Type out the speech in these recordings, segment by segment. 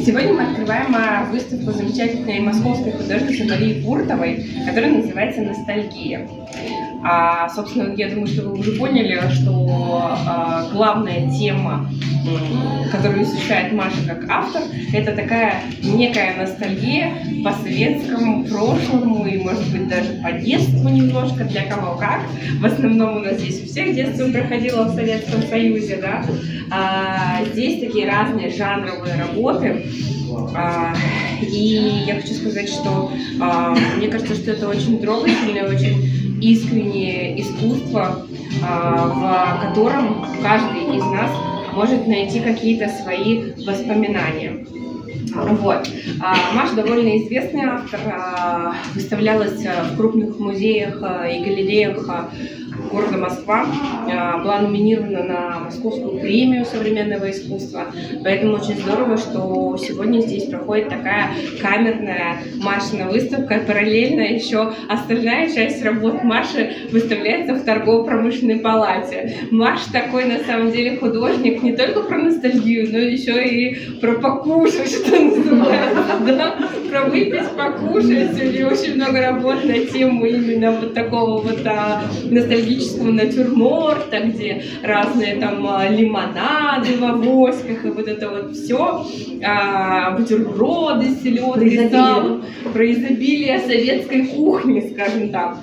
Сегодня мы открываем выставку замечательной московской художницы Марии Буртовой, которая называется «Ностальгия». Собственно, я думаю, что вы уже поняли, что главная тема, которую изучает Маша как автор, это такая некая ностальгия по советскому прошлому и, может быть, даже по детству немножко, для кого как. В основном у нас здесь у всех детство проходило в Советском Союзе, да. Здесь такие разные жанровые работы. И я хочу сказать, что мне кажется, что это очень трогательное, очень искреннее искусство, в котором каждый из нас может найти какие-то свои воспоминания. Вот. Маша довольно известный автор, выставлялась в крупных музеях и галереях города Москва, была номинирована на Московскую премию современного искусства, поэтому очень здорово, что сегодня здесь проходит такая камерная Машина выставка. Параллельно еще остальная часть работ Маши выставляется в торгово-промышленной палате. Маша такой, на самом деле, художник не только про ностальгию, но еще и про покушать, что называется, да? Про выпить, покушать. У нее очень много работ на тему именно вот такого вот ностальгического натюрморта, где разные там лимонады в авоськах и вот это вот все, бутерброды с селедкой, салом, про изобилие советской кухни, скажем так.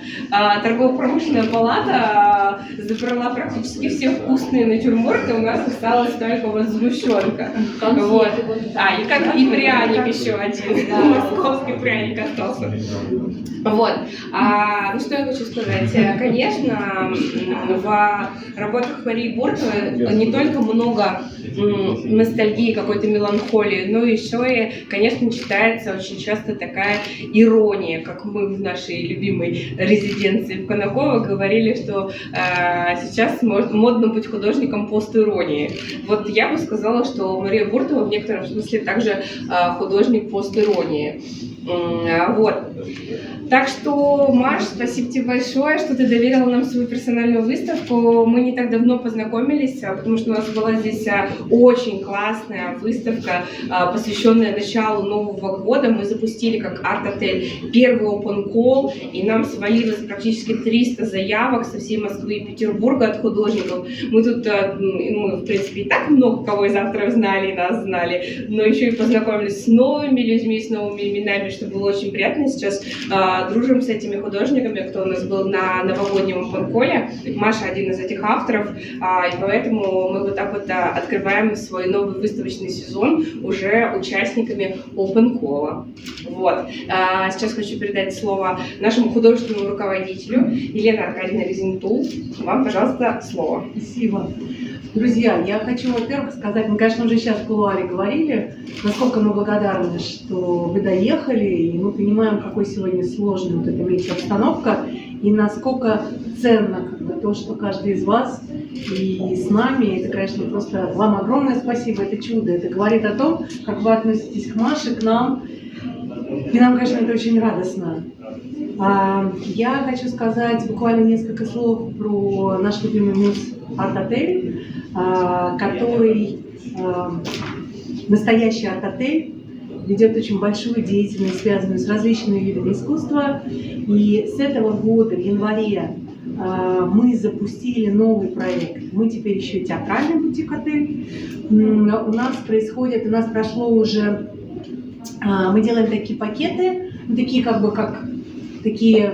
Торгово-промышленная палата забрала практически все вкусные натюрморты, у нас осталась только вот сгущенка. Вот. И пряник еще один, московский пряник остался. Вот. Ну что я хочу сказать? Конечно, в работах Марии Буртовой не только много ностальгии, какой-то меланхолии, но еще и, конечно, читается очень часто такая ирония, как мы в нашей любимой резиденции в Конаково говорили, что сейчас модно быть художником постиронии. Вот я бы сказала, что Мария Буртова в некотором смысле также художник постиронии. Вот. Так что, Маш, спасибо тебе большое, что ты доверила нам свою персональную выставку. Мы не так давно познакомились, потому что у нас была здесь очень классная выставка, посвященная началу Нового года. Мы запустили как арт-отель первый open call, и нам свалилось практически 300 заявок со всей Москвы и Петербурга от художников. Мы тут, в принципе, и так много кого из авторов знали и нас знали, но еще и познакомились с новыми людьми, с новыми именами, что было очень приятно. Сейчас дружим с этими художниками, кто у нас был на новогоднем опенколе. Маша один из этих авторов, и поэтому мы вот так вот открываем свой новый выставочный сезон уже участниками опенкола. Вот. Сейчас хочу передать слово нашему художественному руководителю Елена Аркадьевна Резентул. Вам, пожалуйста, слово. Спасибо. Друзья, я хочу, во-первых, сказать, мы, конечно, уже сейчас в кулуаре говорили, насколько мы благодарны, что вы доехали, и мы понимаем, какой сегодня сложная вот эта имеется обстановка, и насколько ценно то, что каждый из вас и с нами. Это, конечно, просто вам огромное спасибо, это чудо. Это говорит о том, как вы относитесь к Маше, к нам, и нам, конечно, это очень радостно. Я хочу сказать буквально несколько слов про наш любимый Мюс арт-отель, который настоящий арт-отель, ведет очень большую деятельность, связанную с различными видами искусства. И с этого года, в январе, мы запустили новый проект. Мы теперь еще и театральный бутик-отель. У нас прошло уже, мы делаем такие пакеты, такие такие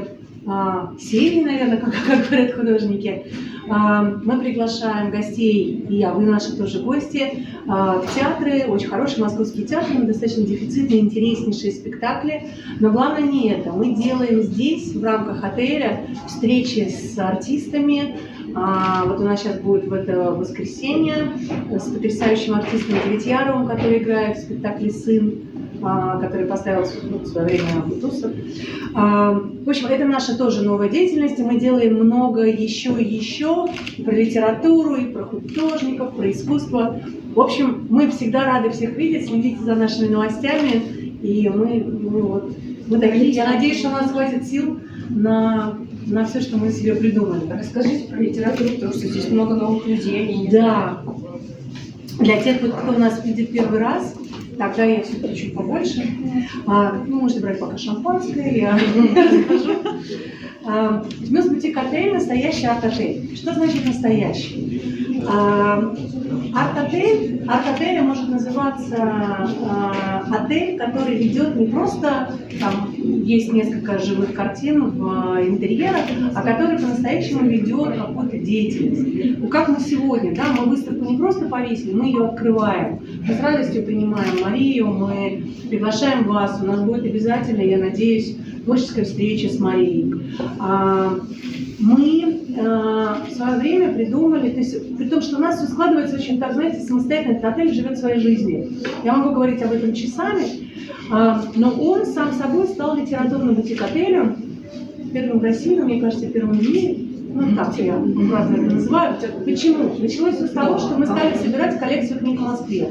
серии, наверное, как говорят художники. Мы приглашаем гостей, и вы наши тоже гости, в театры, очень хорошие московские театры, достаточно дефицитные, интереснейшие спектакли. Но главное не это. Мы делаем здесь, в рамках отеля, встречи с артистами. Вот у нас сейчас будет в это воскресенье с потрясающим артистом Девятьяровым, который играет в спектакле «Сын», который поставил в свое время Бутусов. В общем, это наша тоже новая деятельность, и мы делаем много еще и еще и про литературу, и про художников, про искусство. В общем, мы всегда рады всех видеть, следите за нашими новостями, и мы такие. Я надеюсь, что у нас хватит сил на все, что мы себе придумали. Расскажите про литературу, потому что здесь много новых людей. Да. Для тех, кто нас видит первый раз, тогда я все-таки чуть побольше. Можете брать пока шампанское, я расскажу. Мюс Бутик Отель — настоящий арт-отель. Что значит настоящий? Арт-отель может называться отель, который ведет не просто, там есть несколько живых картин в интерьерах, а который по-настоящему ведет какую-то деятельность. Ну, как мы сегодня, да, мы выставку не просто повесили, мы ее открываем. Мы с радостью принимаем Марию, мы приглашаем вас, у нас будет обязательно, я надеюсь, творческая встреча с Марией. Мы в свое время придумали, то есть, при том, что у нас все складывается очень, так, знаете, самостоятельно, этот отель живет своей жизнью. Я могу говорить об этом часами, но он сам собой стал литературным бутик-отелем, первым в России, мне кажется, первым в мире. Ну, так я образно это называю. Почему? Началось все с того, что мы стали собирать коллекцию книг в Москве.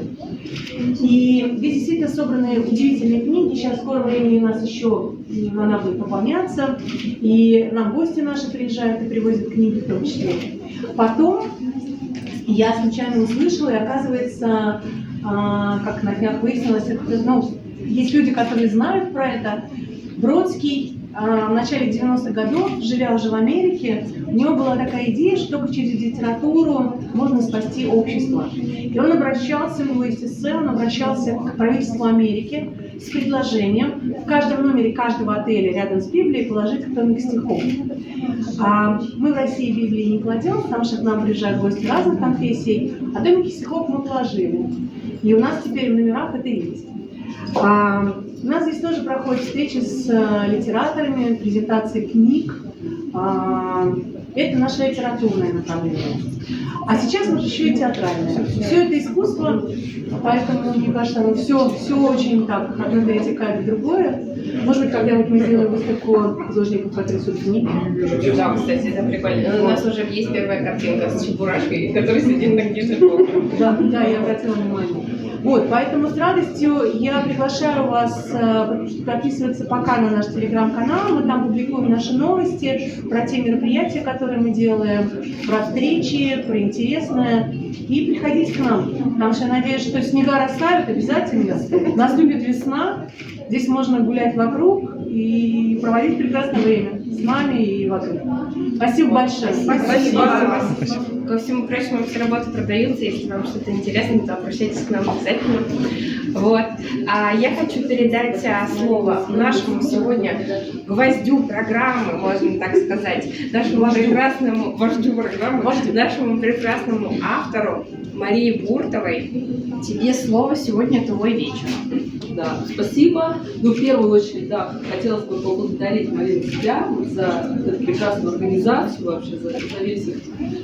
И здесь действительно собраны удивительные книги. Сейчас в скором времени у нас еще она будет пополняться. И нам гости наши приезжают и привозят книги в том числе. Потом я случайно услышала, и оказывается, как на днях выяснилось, есть люди, которые знают про это. Бродский в начале 90-х годов, живя уже в Америке, у него была такая идея, что только через литературу можно спасти общество. И он обращался, у него есть эссе, он обращался к правительству Америки с предложением в каждом номере каждого отеля рядом с Библией положить томик стихов. Мы в России Библии не кладем, потому что к нам приезжают гости разных конфессий, а томики стихов мы положили. И у нас теперь в номерах это есть. У нас здесь тоже проходят встречи с литераторами, презентации книг. Это наше литературное направление. А сейчас вот еще и театральное. Все это искусство, поэтому, мне кажется, оно все очень так, одно перетекает в другое. Может быть, когда-нибудь мы сделаем выставку художников, которые рисуют книги. Да, кстати, это прикольно. У нас уже есть первая картинка с Чебурашкой, который сидит на книжном. Да, я обратила внимание. Вот, поэтому с радостью я приглашаю вас подписываться пока на наш телеграм-канал. Мы там публикуем наши новости про те мероприятия, которые мы делаем, про встречи, про интересное. И приходите к нам, потому что я надеюсь, что снега растают обязательно. Нас любит весна, здесь можно гулять вокруг и проводить прекрасное время с нами и вокруг. Спасибо большое. Спасибо. Ко всему прочему, все работы продаются. Если вам что-то интересно, то обращайтесь к нам обязательно. Вот. А я хочу передать слово нашему сегодня гвоздю программы, можно так сказать, нашему прекрасному вождю программы, нашему прекрасному автору Марии Буртовой. Тебе слово, сегодня твой вечер. Да, спасибо. Ну, в первую очередь, да, хотелось бы поблагодарить Марину тебя за эту прекрасную организацию, вообще за весь их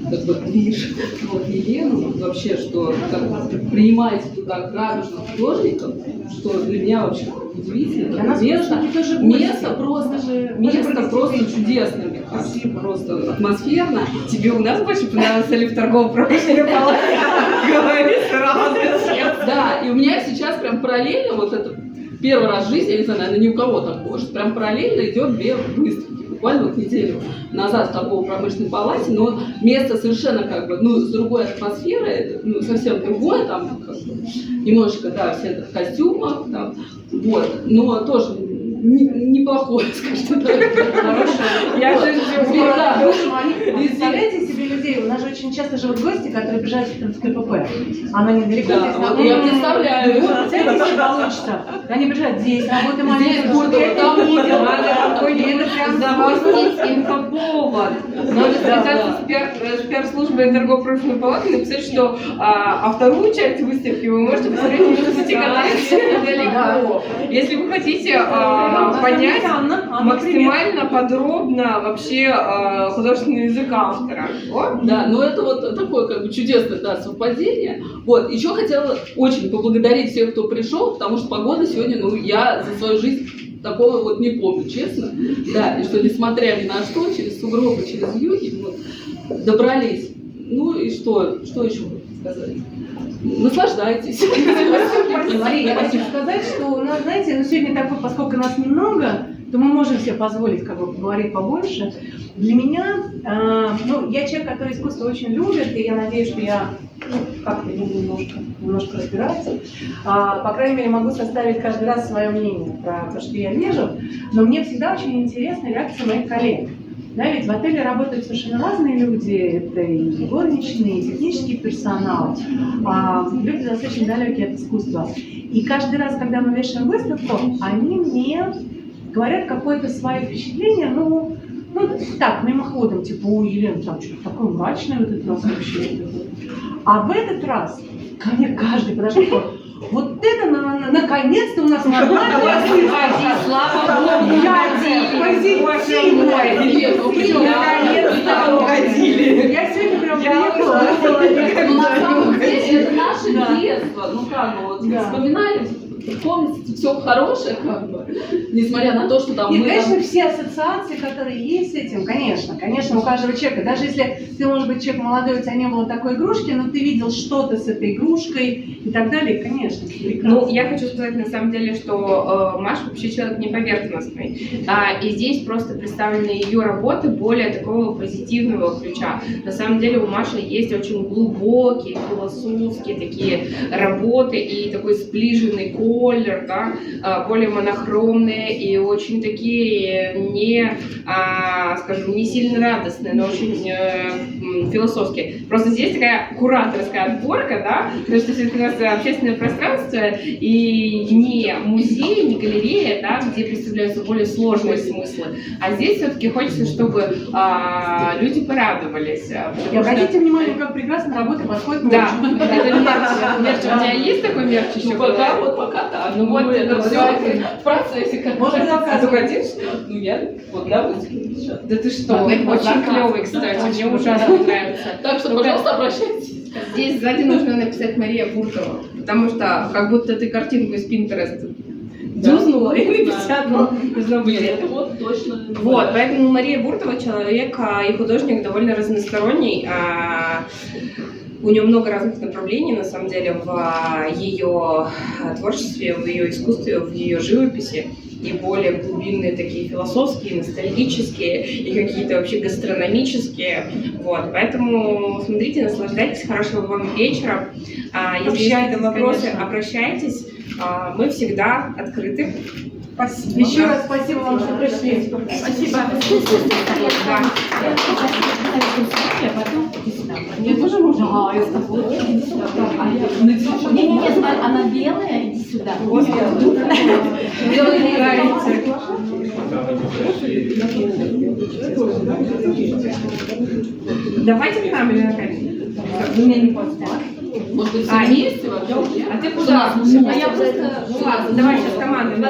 как бы движ. Вот, Елену, вообще, что как принимаете туда радужных художников, что для меня вообще удивительно. Место просто чудесное, мне кажется, просто атмосферно. Тебе у нас больше понравился или в торгово-промышленной палате? Говори сразу. Да, и у меня сейчас прям параллельно, вот это первый раз в жизни, я не знаю, наверное, ни у кого такого, что прям параллельно идет две выставки. Буквально вот неделю назад в торгово-промышленной палате, но место совершенно как бы, с другой атмосферой, совсем другое, там как бы, немножечко, да, все в костюмах, там, вот, но тоже неплохое, скажем так. Хорошо. Я же представляете себе людей, у нас же очень часто живут гости, которые приезжают в КПП. Она недалеко да, здесь. Вот я представляю. Представляете, что получится? Они приезжают здесь, работаем здесь, там это прям запустить инфоповод. Надо связаться с пиар-службой торгово-промышленной палаты и написать, что вторую часть выставки вы можете посмотреть в недалеко. Если вы хотите понять максимально подробно вообще художественный язык автора. Да, но это вот такое как бы чудесное, да, совпадение. Вот, еще хотела очень поблагодарить всех, кто пришел, потому что погода сегодня, я за свою жизнь такого вот не помню, честно. Да, и что несмотря ни на что, через сугробы, через вьюги, вот, добрались. Ну и что еще сказать? Наслаждайтесь. Мария, я хочу сказать, что у нас, знаете, сегодня такой, поскольку нас немного, то мы можем себе позволить как бы поговорить побольше. Для меня, я человек, который искусство очень любит, и я надеюсь, что я как-то немножко разбираться. По крайней мере, могу составить каждый раз свое мнение про то, что я вижу. Но мне всегда очень интересна реакция моих коллег. Да, ведь в отеле работают совершенно разные люди. Это и горничные, и технический персонал. Люди достаточно далекие от искусства. И каждый раз, когда мы вешаем выставку, они мне говорят какое-то свое впечатление, ну так, мимоходом, типа, ой, Елена, там что-то такое мрачное вот это у нас вообще. А в этот раз ко мне каждый подошел, вот это наконец-то у нас нормально. Слава Богу, наконец-то угодили. Я сегодня прям приехала. Ну, на самом деле, это наше детство. Ну, как бы, вот, вспоминали, помните, все хорошее, как бы, несмотря на то, что там И, мы... конечно, все ассоциации, которые есть с этим, конечно, у каждого человека. Даже если ты, может быть, человек молодой, у тебя не было такой игрушки, но ты видел что-то с этой игрушкой и так далее, конечно, прекрасно. Ну, я хочу сказать на самом деле, что Маша вообще человек не поверхностный. И здесь просто представлены ее работы более такого позитивного ключа. На самом деле у Маши есть очень глубокие, философские такие работы и такой сближенный колер, да, более монохромные и очень такие скажем, не сильно радостные, но очень философские. Просто здесь такая кураторская отборка, да, потому что все-таки у нас общественное пространство и не музей, не галерея, да, где представляются более сложные смыслы, а здесь все-таки хочется, чтобы люди порадовались. И обратите внимание, как прекрасно работа подходит к Да, мерчу. это мерч. У тебя есть такой мерч еще? Пока так. Ну вот это все в процессе. Как Можно А только один? Ну, я вот, да, сейчас. Да ты что? Очень клевый, кстати, мне ужасно нравится. Так что, пожалуйста, обращайтесь. Здесь сзади нужно написать Мария Буртова, потому что как будто ты картинку из Pinterest дюзнула и напечатала. Должно быть Нет, это. это вот точно. Вот, поэтому Мария Буртова человек и художник довольно разносторонний. У нее много разных направлений, на самом деле, в ее творчестве, в ее искусстве, в ее живописи. И более глубинные такие философские, ностальгические, и какие-то вообще гастрономические. Вот, поэтому смотрите, наслаждайтесь, хорошего вам вечера. Если есть какие-то вопросы, конечно. обращайтесь. Мы всегда открыты. Спасибо. Еще раз спасибо вам, что пришли. Спасибо. Да. Мне тоже можно? Да, я с тобой. Не-не-не, она белая, иди сюда. Делай мне нравится. Давайте к нам или на камеру? Вы меня не поставили. Может быть, все вместе вообще? А ты куда? А я просто... Ну ладно, давай сейчас команду.